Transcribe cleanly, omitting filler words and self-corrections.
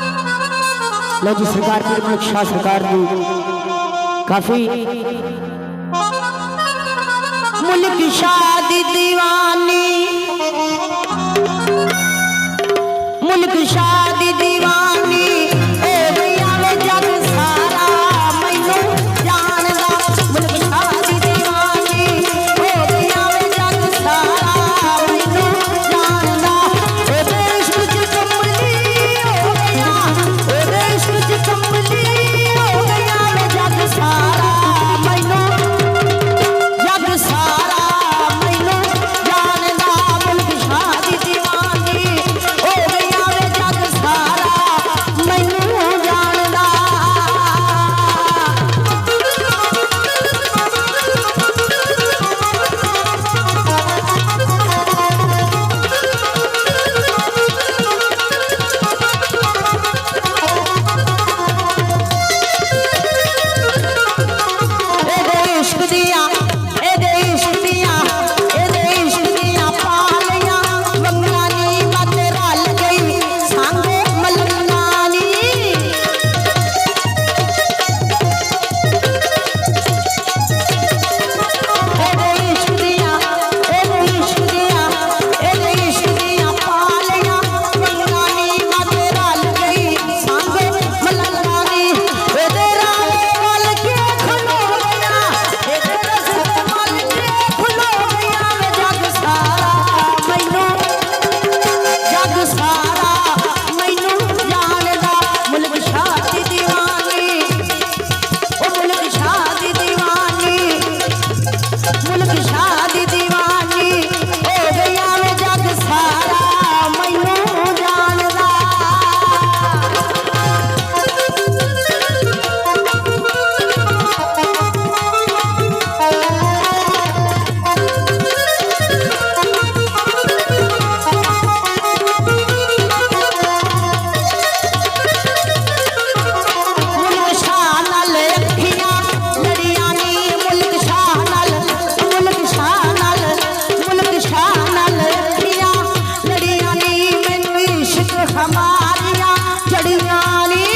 लो जी सरकार की मुल्क शाह सरकार जी काफी मुल्क शादी दीवानी मुल्क शादी दीवानी ए भैया वे जग सारा मैनू जानदा मुल्क शादी दीवानी ए भैया वे जग सारा मैनू जानदा ओ देश विच कमली हो गया ओ देश विच कमली हो गया वे जग सारा मैनू जग सारा मैनू जानदा मुल्क शादी दीवानी हो गया वे जग सारा मैनू जानदा ए देश दिया ए देश दिया ए देश दिया पालियां मंगलानी मत रल गई सांगे मलंगानी ए देश दिया ए देश दिया ए देश दिया पालियां मंगलानी मत रल गई सांगे मलंगानी ए तेरा मल के खलो गया ए तेरा मल के खलो गया वे जग सारा मैनू जग सारा मैनू जानदा मुल्क शादी दीवानी ओ मुल्क शादी दीवानी मुल्क शादी दीवानी हो गया वे जग सारा मैनू जानदा मुल्क शाह नाल अखियां लड़ियां नी मुल्क शाह नाल अखियां लड़ियां नी मैनू इश्क हमारियां जड़ियां नी